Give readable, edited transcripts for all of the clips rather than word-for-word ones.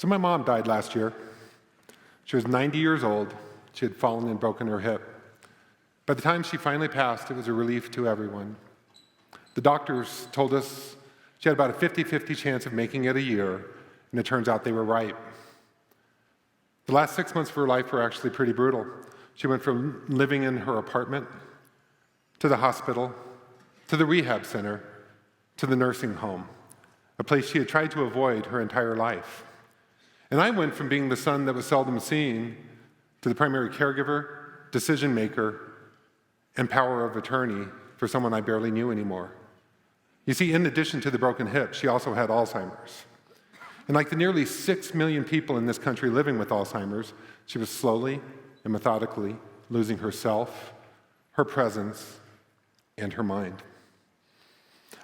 So my mom died last year. She was 90 years old. She had fallen and broken her hip. By the time she finally passed, it was a relief to everyone. The doctors told us she had about a 50-50 chance of making it a year, and it turns out they were right. The last 6 months of her life were actually pretty brutal. She went from living in her apartment to the hospital, to the rehab center, to the nursing home, a place she had tried to avoid her entire life. And I went from being the son that was seldom seen to the primary caregiver, decision maker, and power of attorney for someone I barely knew anymore. You see, in addition to the broken hip, she also had Alzheimer's. And like the nearly 6 million people in this country living with Alzheimer's, she was slowly and methodically losing herself, her presence, and her mind.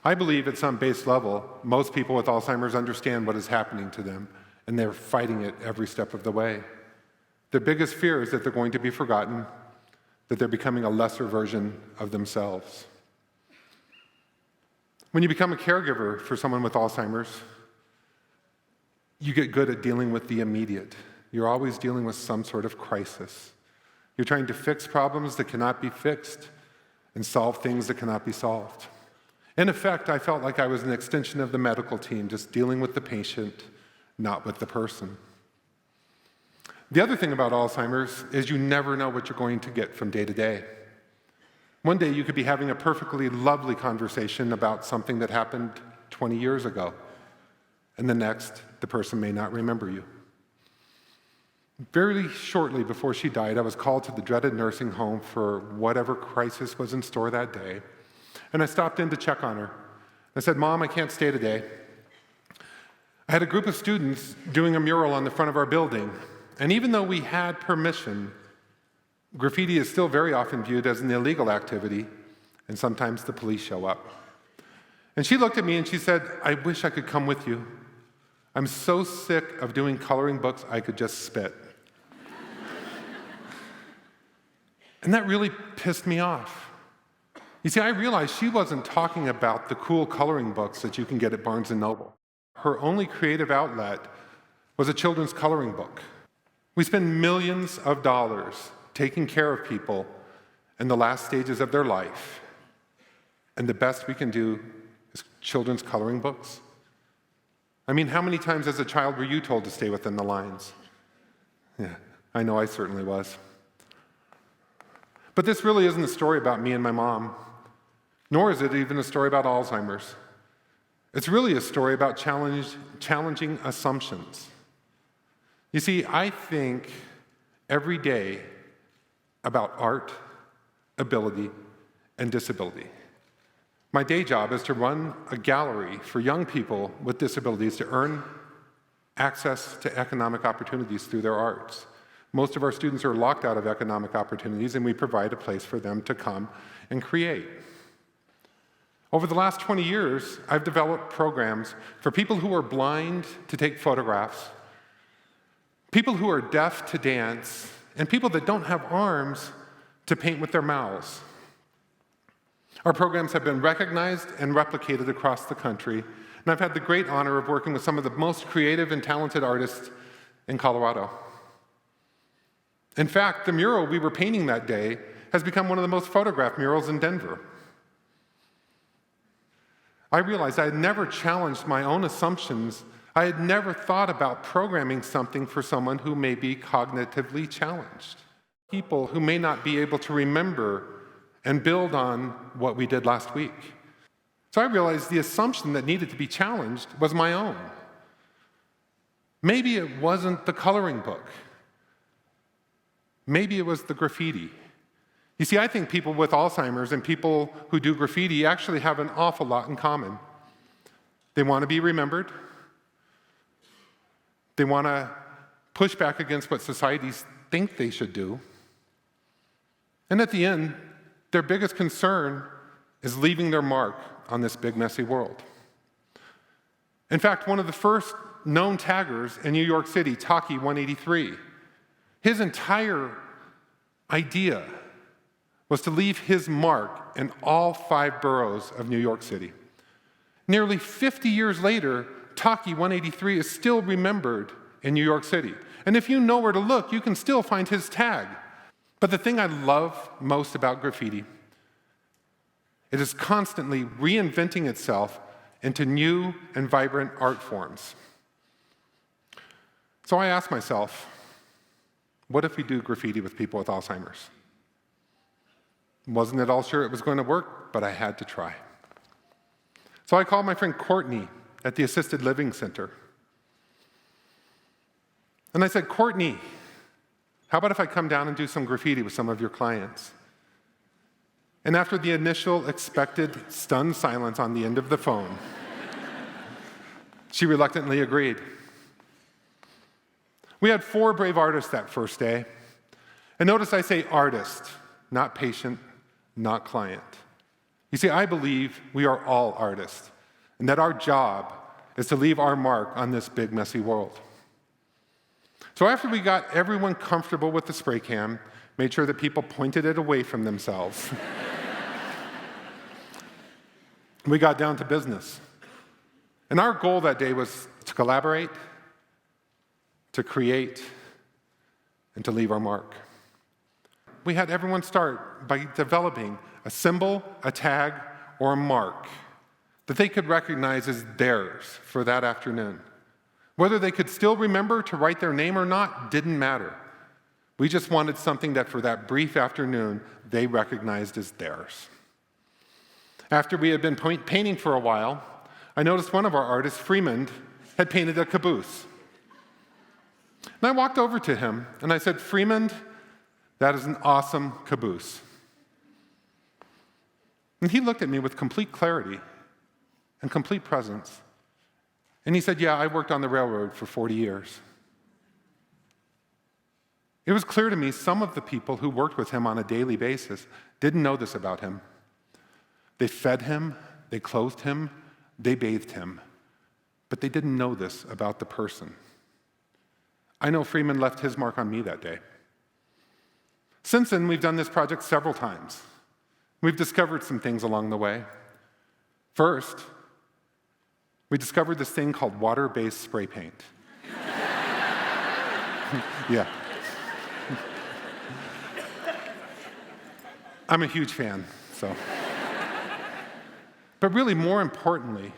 I believe at some base level, most people with Alzheimer's understand what is happening to them, and they're fighting it every step of the way. Their biggest fear is that they're going to be forgotten, that they're becoming a lesser version of themselves. When you become a caregiver for someone with Alzheimer's, you get good at dealing with the immediate. You're always dealing with some sort of crisis. You're trying to fix problems that cannot be fixed and solve things that cannot be solved. In effect, I felt like I was an extension of the medical team, just dealing with the patient, not with the person. The other thing about Alzheimer's is you never know what you're going to get from day to day. One day you could be having a perfectly lovely conversation about something that happened 20 years ago, and the next, the person may not remember you. Very shortly before she died, I was called to the dreaded nursing home for whatever crisis was in store that day, and I stopped in to check on her. I said, "Mom, I can't stay today." I had a group of students doing a mural on the front of our building, and even though we had permission, graffiti is still very often viewed as an illegal activity, and sometimes the police show up. And she looked at me and she said, "I wish I could come with you. I'm so sick of doing coloring books, I could just spit." And that really pissed me off. You see, I realized she wasn't talking about the cool coloring books that you can get at Barnes & Noble. Her only creative outlet was a children's coloring book. We spend millions of dollars taking care of people in the last stages of their life, and the best we can do is children's coloring books. I mean, how many times as a child were you told to stay within the lines? Yeah, I know I certainly was. But this really isn't a story about me and my mom, nor is it even a story about Alzheimer's. It's really a story about challenging assumptions. You see, I think every day about art, ability, and disability. My day job is to run a gallery for young people with disabilities to earn access to economic opportunities through their arts. Most of our students are locked out of economic opportunities, and we provide a place for them to come and create. Over the last 20 years, I've developed programs for people who are blind to take photographs, people who are deaf to dance, and people that don't have arms to paint with their mouths. Our programs have been recognized and replicated across the country, and I've had the great honor of working with some of the most creative and talented artists in Colorado. In fact, the mural we were painting that day has become one of the most photographed murals in Denver. I realized I had never challenged my own assumptions. I had never thought about programming something for someone who may be cognitively challenged, people who may not be able to remember and build on what we did last week. So I realized the assumption that needed to be challenged was my own. Maybe it wasn't the coloring book. Maybe it was the graffiti. You see, I think people with Alzheimer's and people who do graffiti actually have an awful lot in common. They want to be remembered. They want to push back against what societies think they should do. And at the end, their biggest concern is leaving their mark on this big, messy world. In fact, one of the first known taggers in New York City, Taki 183, his entire idea was to leave his mark in all 5 boroughs of New York City. Nearly 50 years later, Taki 183 is still remembered in New York City. And if you know where to look, you can still find his tag. But the thing I love most about graffiti, it is constantly reinventing itself into new and vibrant art forms. So I asked myself, what if we do graffiti with people with Alzheimer's? Wasn't at all sure it was going to work, but I had to try. So I called my friend Courtney at the Assisted Living Center. And I said, Courtney, how about if I come down and do some graffiti with some of your clients? And after the initial expected stunned silence on the end of the phone, she reluctantly agreed. We had 4 brave artists that first day. And notice I say artist, not patient, not client. You see, I believe we are all artists, and that our job is to leave our mark on this big, messy world. So after we got everyone comfortable with the spray can, made sure that people pointed it away from themselves, we got down to business. And our goal that day was to collaborate, to create, and to leave our mark. We had everyone start by developing a symbol, a tag, or a mark that they could recognize as theirs for that afternoon. Whether they could still remember to write their name or not didn't matter. We just wanted something that for that brief afternoon they recognized as theirs. After we had been painting for a while, I noticed one of our artists, Freeman, had painted a caboose. And I walked over to him and I said, Freeman, that is an awesome caboose. And he looked at me with complete clarity and complete presence. And he said, yeah, I worked on the railroad for 40 years. It was clear to me some of the people who worked with him on a daily basis didn't know this about him. They fed him, they clothed him, they bathed him, but they didn't know this about the person. I know Freeman left his mark on me that day. Since then, we've done this project several times. We've discovered some things along the way. First, we discovered this thing called water-based spray paint. Yeah. I'm a huge fan, so. But really, more importantly,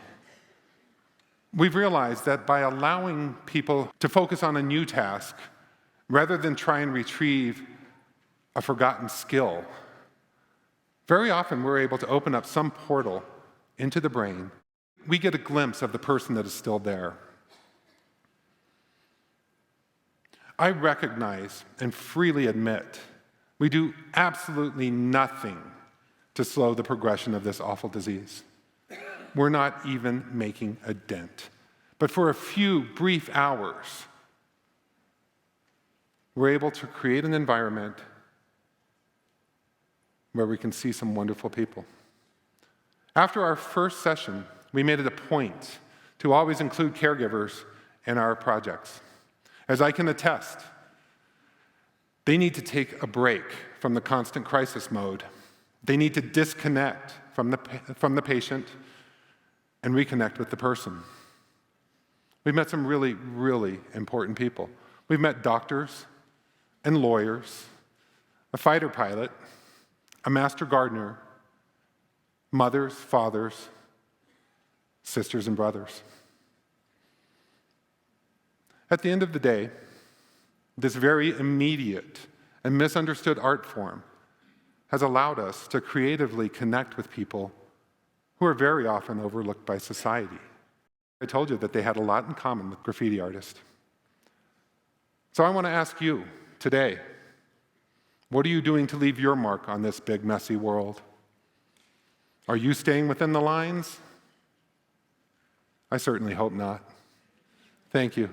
we've realized that by allowing people to focus on a new task, rather than try and retrieve a forgotten skill, very often we're able to open up some portal into the brain. We get a glimpse of the person that is still there. I recognize and freely admit we do absolutely nothing to slow the progression of this awful disease. We're not even making a dent. But for a few brief hours, we're able to create an environment where we can see some wonderful people. After our first session, we made it a point to always include caregivers in our projects. As I can attest, they need to take a break from the constant crisis mode. They need to disconnect from the patient and reconnect with the person. We've met some really, really important people. We've met doctors and lawyers, a fighter pilot, a master gardener, mothers, fathers, sisters, and brothers. At the end of the day, this very immediate and misunderstood art form has allowed us to creatively connect with people who are very often overlooked by society. I told you that they had a lot in common with graffiti artists. So I want to ask you today, what are you doing to leave your mark on this big, messy world? Are you staying within the lines? I certainly hope not. Thank you.